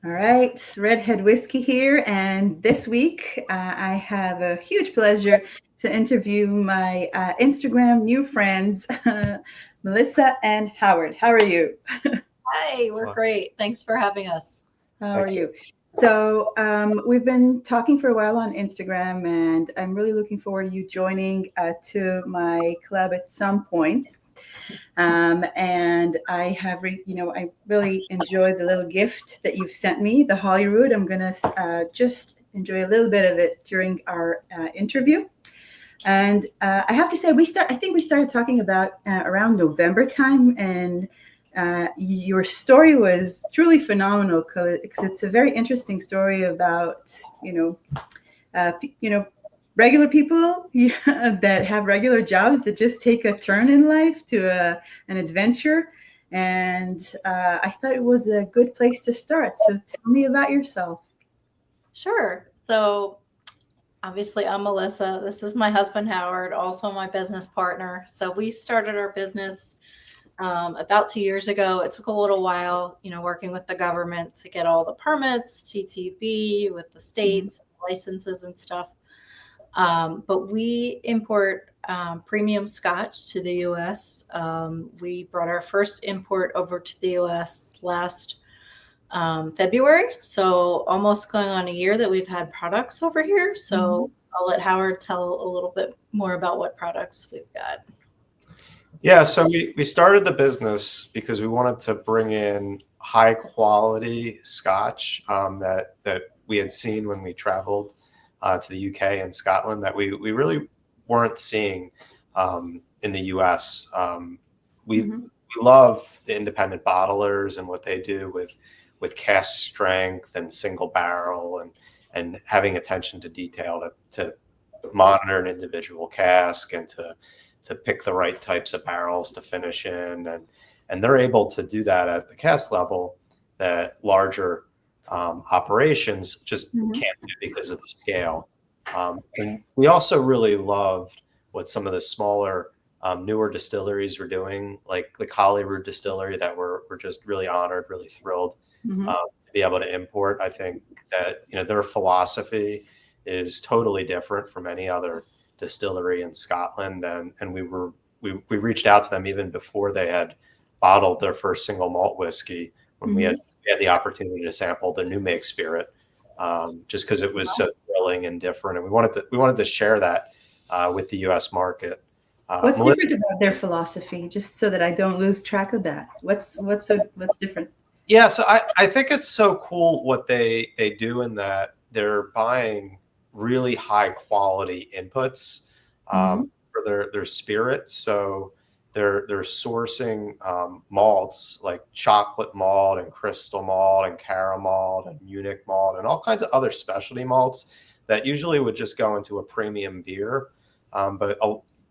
All right, Redhead Whiskey here, and this week I have a huge pleasure to interview my Instagram new friends, Melissa and Howard. How are you? Hi, we're Well, great. Thanks for having us. How are thank you. you? So we've been talking for a while on Instagram, and I'm really looking forward to you joining to my club at some point. And I have, I really enjoyed the little gift that you've sent me, the Holyrood. I'm gonna just enjoy a little bit of it during our interview. And I have to say, I think we started talking about around November time, and your story was truly phenomenal because it's a very interesting story about, you know, you know, regular people that have regular jobs that just take a turn in life to an adventure. And I thought it was a good place to start. So tell me about yourself. Sure. So, obviously, I'm Melissa. This is my husband, Howard, also my business partner. So, we started our business about 2 years ago. It took a little while, working with the government to get all the permits, TTB, with the Mhm. states, licenses, and stuff. But we import premium scotch to the US. We brought our first import over to the US last February. So almost going on a year that we've had products over here. So Mhm. I'll let Howard tell a little bit more about what products we've got. Yeah, so we started the business because we wanted to bring in high quality scotch that we had seen when we traveled to the UK and Scotland that we really weren't seeing in the US. Mhm. We love the independent bottlers and what they do with cask strength and single barrel and having attention to detail to monitor an individual cask and to pick the right types of barrels to finish in, and they're able to do that at the cask level that larger operations just Mhm. can't do because of the scale. And we also really loved what some of the smaller newer distilleries were doing, like the Holyrood distillery that we're just really honored, really thrilled Mhm. to be able to import. I think that their philosophy is totally different from any other distillery in Scotland, and we reached out to them even before they had bottled their first single malt whiskey when Mhm. we had the opportunity to sample the new make spirit, just because it was so thrilling and different, and we wanted to share that with the U.S. market. What's Melissa, different about their philosophy, just so that I don't lose track of that? What's different? yeah, so I think it's so cool what they do in that they're buying really high quality inputs Mhm. for their spirits. So they're sourcing malts like chocolate malt and crystal malt and caramel malt and Munich malt and all kinds of other specialty malts that usually would just go into a premium beer, but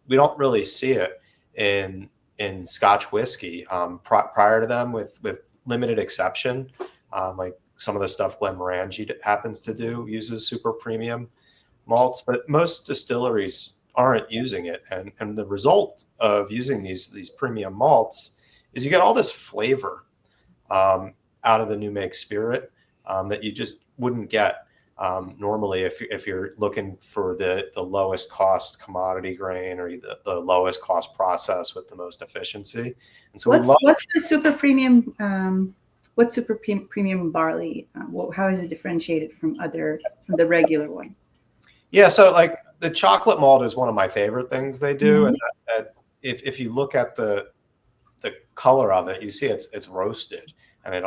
we don't really see it in Scotch whiskey. Prior to them, with limited exception, like some of the stuff Glenmorangie happens to do uses super premium malts, but most distilleries aren't using it. And the result of using these premium malts is you get all this flavor out of the new make spirit that you just wouldn't get normally if you're looking for the lowest cost commodity grain or the lowest cost process with the most efficiency. And so we love. What's the super premium? What's premium barley? How is it differentiated from the regular one? Yeah, so like the chocolate malt is one of my favorite things they do, and Mhm. if you look at the color of it, you see it's roasted, and it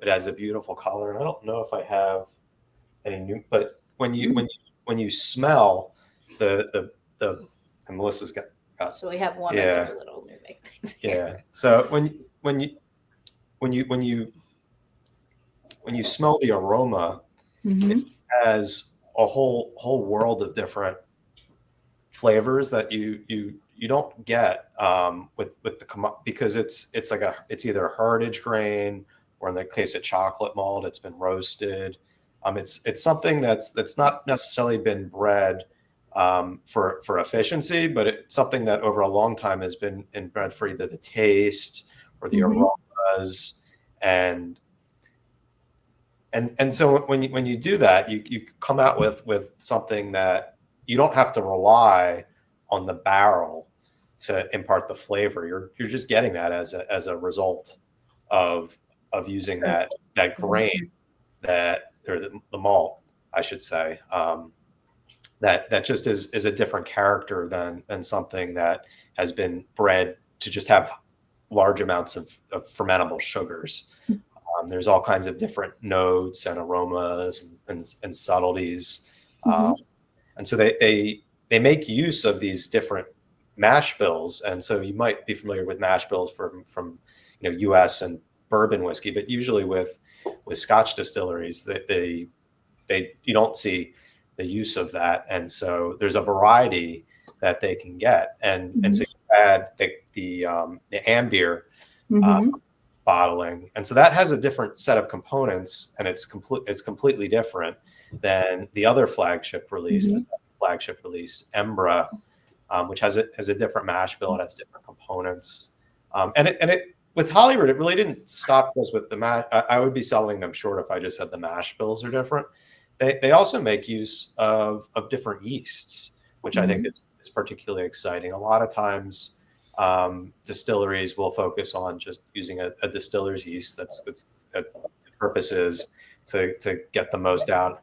has a beautiful color. And I don't know if I have any new, but Mm. when you smell the and Melissa's got So we have one of yeah, their little new make things here. yeah. So when you when you when you smell the aroma, it Mhm. has a whole world of different flavors that you don't get with because it's either a heritage grain or in the case of chocolate malt, it's been roasted. It's something that's not necessarily been bred for efficiency, but it's something that over a long time has been bred for either the taste or the Mhm. aromas. And And so when you do that, you come out with something that you don't have to rely on the barrel to impart the flavor. You're just getting that as a result of using that grain, or the malt, I should say. That just is a different character than something that has been bred to just have large amounts of fermentable sugars. There's all kinds of different notes and aromas and subtleties. And so they make use of these different mash bills. And so you might be familiar with mash bills from US and bourbon whiskey, but usually with Scotch distilleries, they you don't see the use of that. And so there's a variety that they can get. And so you add the Ambeer bottling, and so that has a different set of components, and it's completely different than the other flagship release, the flagship release, Embra, which has a different mash bill. It has different components, and it with Hollywood, it really didn't stop us with the mash. I would be selling them short if I just said the mash bills are different. They also make use of different yeasts, which I think is particularly exciting. A lot of times, distilleries will focus on just using a distiller's yeast. That the purpose is to get the most out.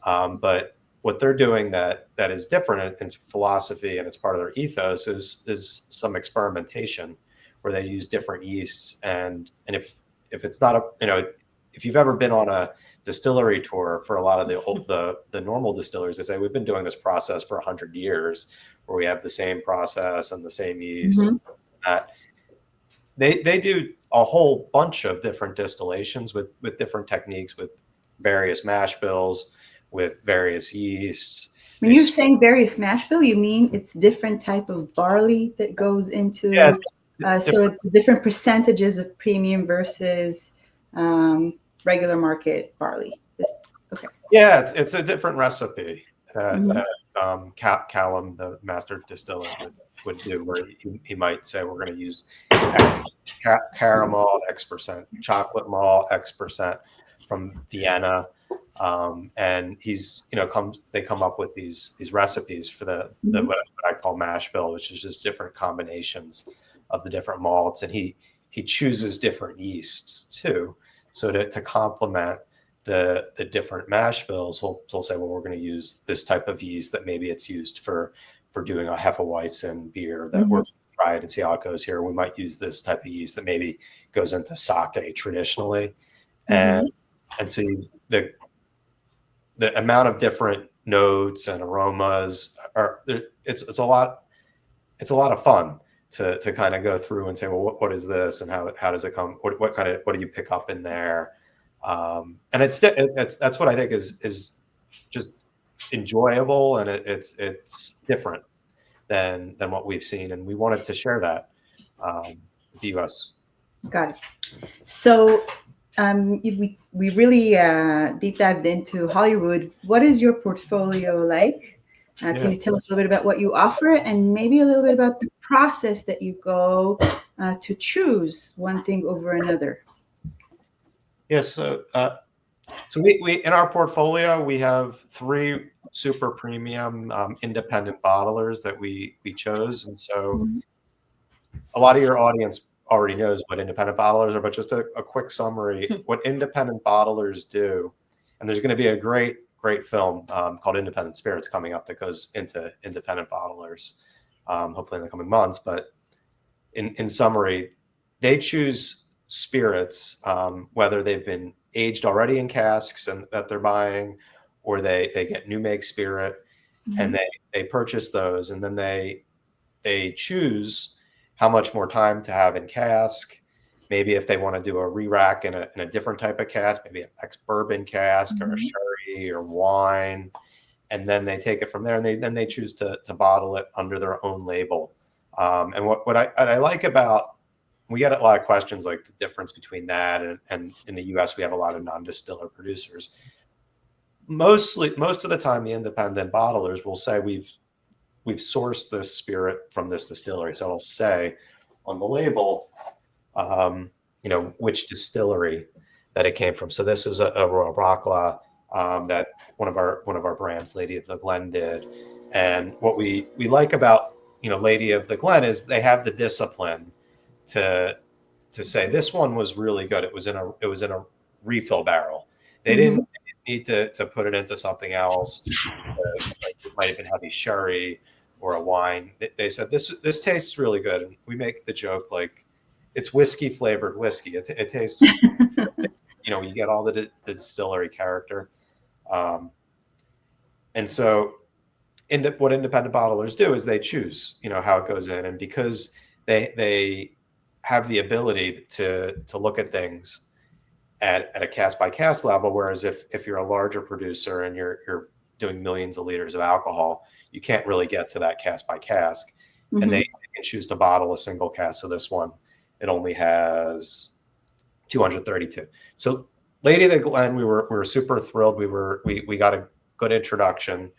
But what they're doing that is different in philosophy, and it's part of their ethos, is some experimentation where they use different yeasts. And if it's not if you've ever been on a distillery tour for a lot of the normal distilleries, they say we've been doing this process for 100 years, where we have the same process and the same yeast. And that they do a whole bunch of different distillations with different techniques, with various mash bills, with various yeasts. When you're saying various mash bill, you mean it's different type of barley that goes into so it's different percentages of premium versus regular market barley. Okay. Yeah, it's a different recipe that Callum, the master distiller, would do, where he might say we're going to use caramel X%, chocolate malt X% from Vienna, and they come up with these recipes for the what I call mash bill, which is just different combinations of the different malts, and he chooses different yeasts too. So to complement the different mash bills, we'll say, well, we're going to use this type of yeast that maybe it's used for doing a Hefeweizen beer that we're try it and see how it goes here. We might use this type of yeast that maybe goes into sake traditionally, and so the amount of different notes and aromas it's a lot of fun to kind of go through and say, well, what is this, and how does it come? What do you pick up in there? And that's what I think is just enjoyable, and it's different than what we've seen, and we wanted to share that with the U.S. Got it. So we really deep dived into Hollywood. What is your portfolio like? Can you tell us a little bit about what you offer, and maybe a little bit about the process that you go to choose one thing over another? Yes. So we in our portfolio, we have 3 super premium independent bottlers that we chose. And so a lot of your audience already knows what independent bottlers are, but just a quick summary, what independent bottlers do. And there's going to be a great film called Independent Spirits coming up that goes into independent bottlers, hopefully in the coming months. But in summary, they choose spirits, whether they've been aged already in casks and that they're buying, or they get new make spirit, and they purchase those, and then they choose how much more time to have in cask. Maybe if they want to do a re-rack in a different type of cask, maybe an ex-bourbon cask or a sherry or wine, and then they take it from there, and then they choose to bottle it under their own label. And what I like about, we get a lot of questions like the difference between that and in the US we have a lot of non-distiller producers. Most of the time, the independent bottlers will say we've sourced this spirit from this distillery. So it'll say on the label, which distillery that it came from. So this is a Royal Bracla that one of our brands, Lady of the Glen, did. And what we like about Lady of the Glen is they have the discipline to say this one was really good. It was in a refill barrel. They didn't need to put it into something else. Like it might have been heavy sherry or a wine. They said this tastes really good, and we make the joke like it's whiskey flavored whiskey. It tastes, you get all the distillery character, and so what independent bottlers do is they choose, how it goes in, and because they have the ability to look at things at a cask by cask level, whereas if you're a larger producer and you're doing millions of liters of alcohol, you can't really get to that cask by cask, and they can choose to bottle a single cask. So this one, it only has 232. So Lady of the Glen, we were super thrilled. We got a good introduction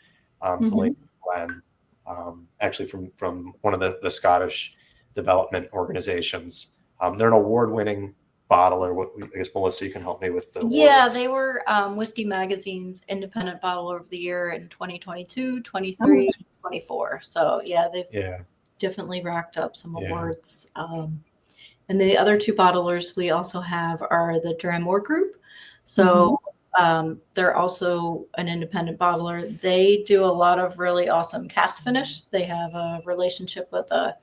to Lady of the Glen, actually from one of the Scottish development organizations. They're an award-winning bottler. I guess Melissa, you can help me with the awards. Yeah, they were Whiskey Magazine's Independent Bottler of the Year in 2022, 23, 24. So yeah, they've definitely racked up some awards. And the other two bottlers we also have are the Dramore Group. So they're also an independent bottler. They do a lot of really awesome cask finish. They have a relationship with a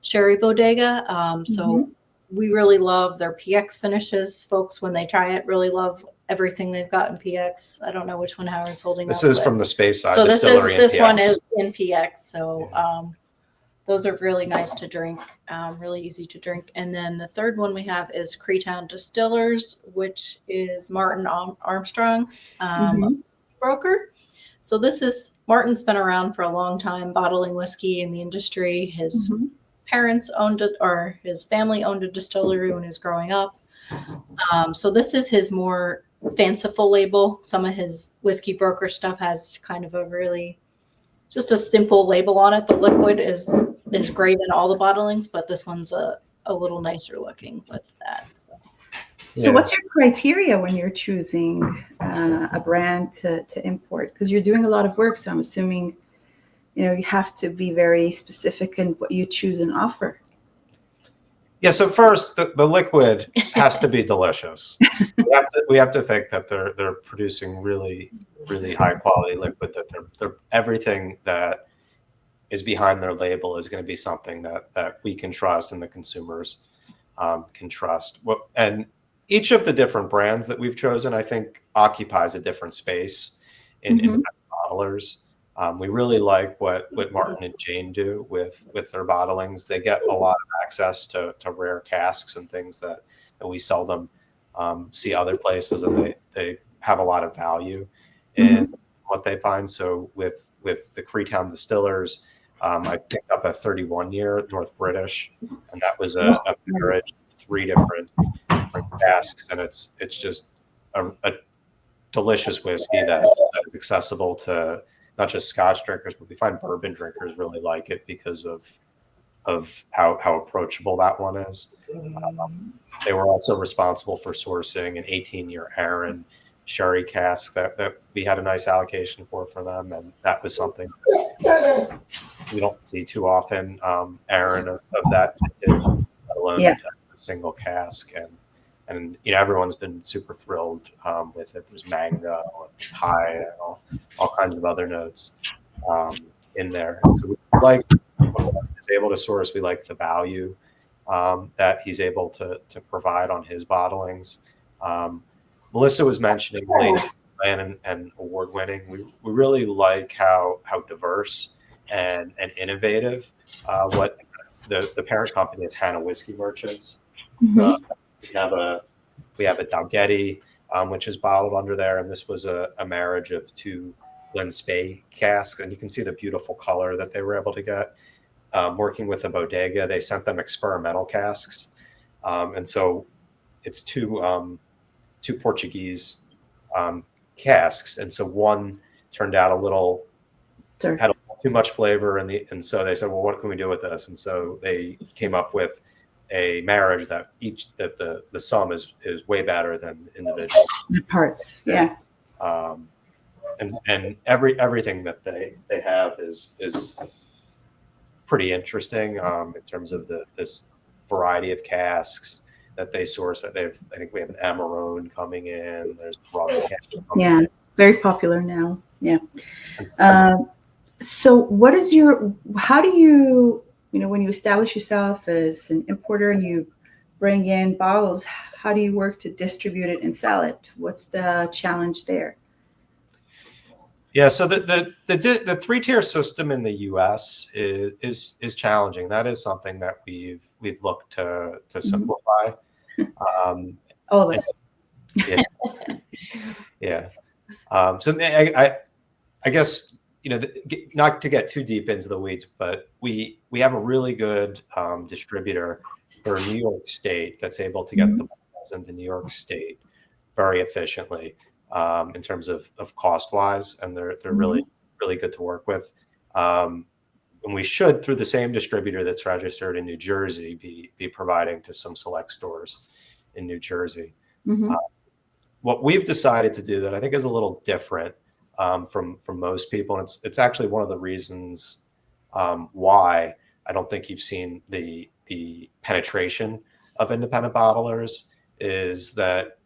sherry bodega. So we really love their PX finishes. Folks, when they try it, really love everything they've got in PX. I don't know which one Howard's holding This up is from the Space Side so Distillery. This one is in PX. So those are really nice to drink, really easy to drink. And then the third one we have is Creetown Distillers, which is Martin Armstrong, broker. So Martin's been around for a long time, bottling whiskey in the industry. His parents owned it, or his family owned a distillery when he was growing up. So this is his more fanciful label. Some of his whiskey broker stuff has kind of just a simple label on it. The liquid is great in all the bottlings, but this one's a little nicer looking with that. So what's your criteria when you're choosing a brand to import? Because you're doing a lot of work, so I'm assuming you have to be very specific in what you choose and offer. Yeah. So first, the liquid has to be delicious. We have to think that they're producing really, really high quality liquid. That they're everything that is behind their label is going to be something that we can trust and the consumers can trust. And each of the different brands that we've chosen, I think, occupies a different space in independent bottlers. We really like what Martin and Jane do with their bottlings. They get a lot of access to rare casks and things that we seldom see other places, and they have a lot of value in what they find. So with the Creetown Distillers, I picked up a 31-year North British, and that was a marriage of 3 different casks, and it's just a delicious whiskey that is accessible to not just Scotch drinkers, but we find bourbon drinkers really like it because of how approachable that one is. They were also responsible for sourcing an 18-year Aaron sherry cask that we had a nice allocation for them, and that was something we don't see too often. Aaron of that vintage, let alone a single cask, and everyone's been super thrilled with it. There's mango and pie and all kinds of other notes in there. So we like what he's able to source. We like the value that he's able to provide on his bottlings. Melissa was mentioning Lady and award winning. We really like how diverse and innovative what the parent company is, Hannah Whiskey Merchants. So we have a Dalgety, which is bottled under there, and this was a marriage of 2 Glen Spey casks, and you can see the beautiful color that they were able to get. Working with a bodega, they sent them experimental casks, and so it's two Portuguese casks, and so one turned out had a little too much flavor, and so they said, well, what can we do with this? And so they came up with a marriage that the sum is way better than individual The parts. Yeah. And everything that they have is pretty interesting in terms of this variety of casks that they source. I think we have an Amarone coming in. There's rum cask coming Yeah. in. Very popular now. Yeah. And so, So how do you, when you establish yourself as an importer and you bring in bottles, how do you work to distribute it and sell it? What's the challenge there? yeah, so the 3-tier system in the U.S. is challenging. That is something that we've looked to simplify. All of us. Yeah, yeah. So I guess not to get too deep into the weeds, but we have a really good distributor for New York State that's able to get the bottles into New York State very efficiently in terms of cost wise, and they're really good to work with. And we should, through the same distributor that's registered in New Jersey, be providing to some select stores in New Jersey. What we've decided to do that I think is a little different from most people, and it's actually one of the reasons why I don't think you've seen the penetration of independent bottlers, is that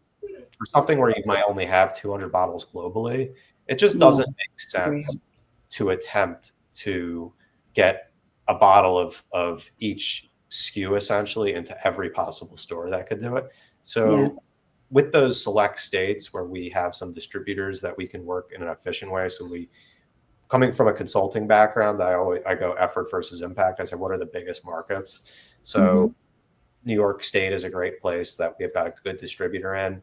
for something where you might only have 200 bottles globally, it just doesn't make sense to attempt to get a bottle of each SKU essentially into every possible store that could do it. So with those select states where we have some distributors that we can work in an efficient way. So coming from a consulting background, I go effort versus impact. I say, what are the biggest markets? So New York State is a great place that we've got a good distributor in.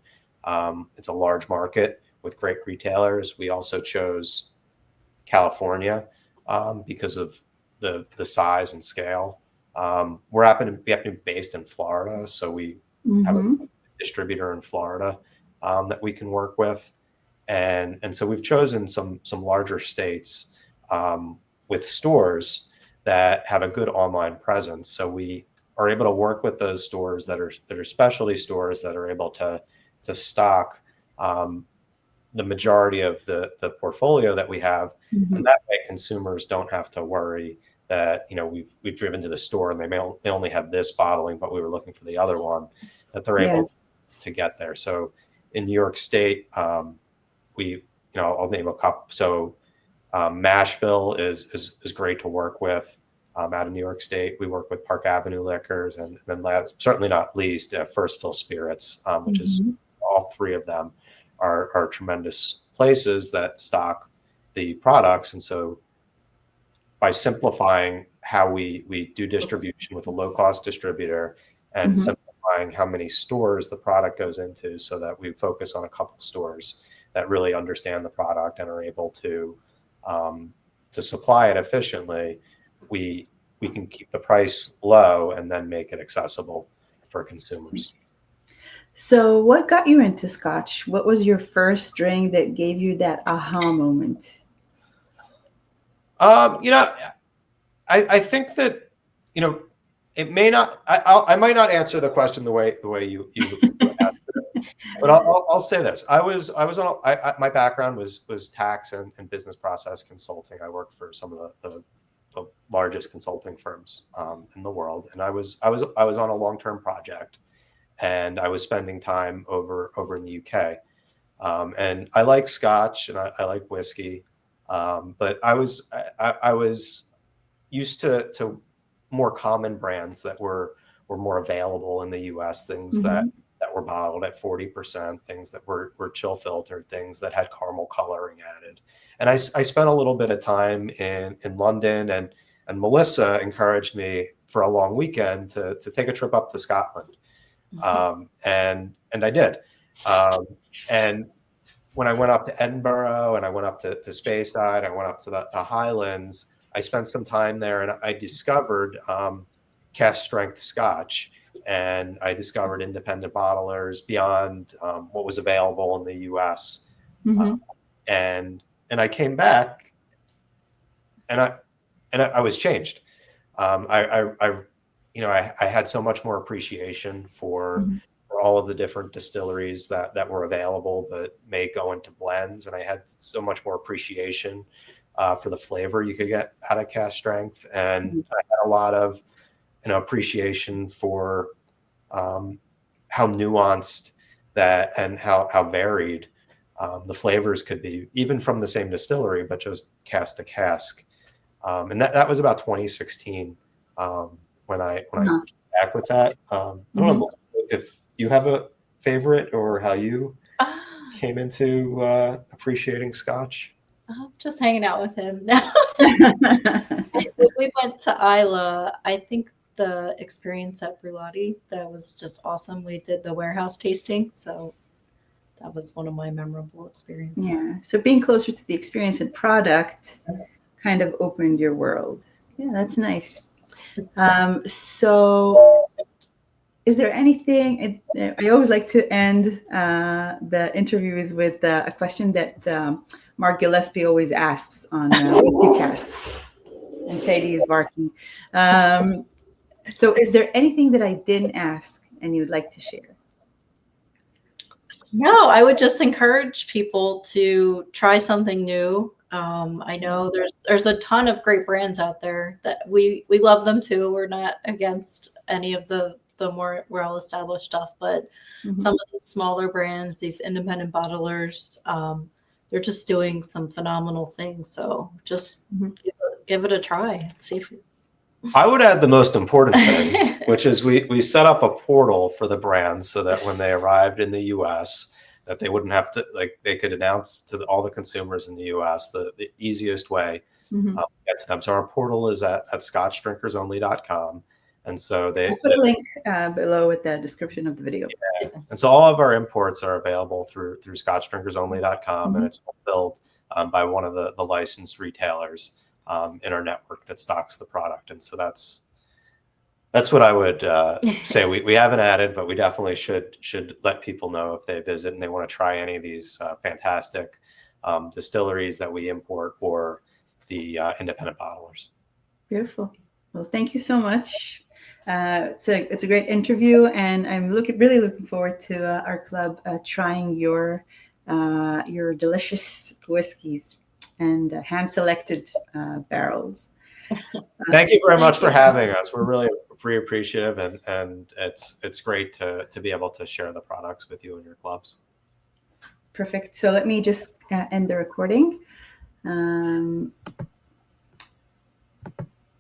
It's a large market with great retailers. We also chose California because of the size and scale. We happen to be based in Florida, so we have a distributor in Florida that we can work with, and so we've chosen some larger states with stores that have a good online presence. So we are able to work with those stores that are specialty stores that are able to stock the majority of the portfolio that we have, and that way consumers don't have to worry that we've driven to the store and they only have this bottling, but we were looking for the other one, that they're able to get there. So in New York State, I'll name a couple. So Mashbill is great to work with out of New York State. We work with Park Avenue Liquors, and then last, certainly not least, First Fill Spirits, which is all three of them are tremendous places that stock the products. And so by simplifying how we do distribution with a low-cost distributor and simplifying how many stores the product goes into, so that we focus on a couple stores that really understand the product and are able to supply it efficiently, we can keep the price low and then make it accessible for consumers. So what got you into Scotch? What was your first drink that gave you that aha moment? I think that it may not. I might not answer the question the way you asked it, but I'll say this. My background was tax and business process consulting. I worked for some of the largest consulting firms in the world, and I was on a long-term project, and I was spending time over in the UK, and I like Scotch and I like whiskey, but I was used to more common brands that were more available in the US, things that were bottled at 40%, things that were chill filtered, things that had caramel coloring added. And I spent a little bit of time in London, and Melissa encouraged me for a long weekend to take a trip up to Scotland. And I did. And when I went up to Edinburgh and I went up to Speyside, I went up to the Highlands, I spent some time there, and I discovered cask strength Scotch, and I discovered independent bottlers beyond what was available in the US. And I came back, and I was changed. I had so much more appreciation for Mhm. all of the different distilleries that were available that may go into blends, and I had so much more appreciation for the flavor you could get out of cask strength, and I had a lot of appreciation for how nuanced that and how varied the flavors could be, even from the same distillery, but just cask to cask. And that was about 2016 when I Uh-huh. came back with that. I don't know if you have a favorite or how you came into appreciating Scotch. I'm just hanging out with him now. We went to Isla. I think the experience at Brulati, that was just awesome. We did the warehouse tasting, so that was one of my memorable experiences. Yeah. So being closer to the experience and product kind of opened your world. Yeah, that's nice. So is there anything, I always like to end the interviews with a question that Mark Gillespie always asks on WhiskyCast. And Sadie is barking. So is there anything that I didn't ask and you'd like to share? No, I would just encourage people to try something new. I know there's a ton of great brands out there that we love them too. We're not against any of the more well-established stuff, but some of the smaller brands, these independent bottlers, they're just doing some phenomenal things. So just give it a try and see if I would add the most important thing, which is we set up a portal for the brands so that when they arrived in the U.S., that they wouldn't have to, they could announce to all the consumers in the U.S. the easiest way to get to them. So our portal is at scotchdrinkersonly.com. And so I'll put a link below with the description of the video. Yeah. And so all of our imports are available through scotchdrinkersonly.com, and it's fulfilled by one of the licensed retailers in our network that stocks the product. And so that's what I would say. We haven't added, but we definitely should let people know if they visit and they want to try any of these fantastic distilleries that we import or the independent bottlers. Beautiful. Well, thank you so much. It's a great interview, and I'm really looking forward to our club trying your delicious whiskeys and hand-selected barrels. Thank you very much for having us. We're really appreciative, and it's great to be able to share the products with you and your clubs. Perfect. So let me just end the recording.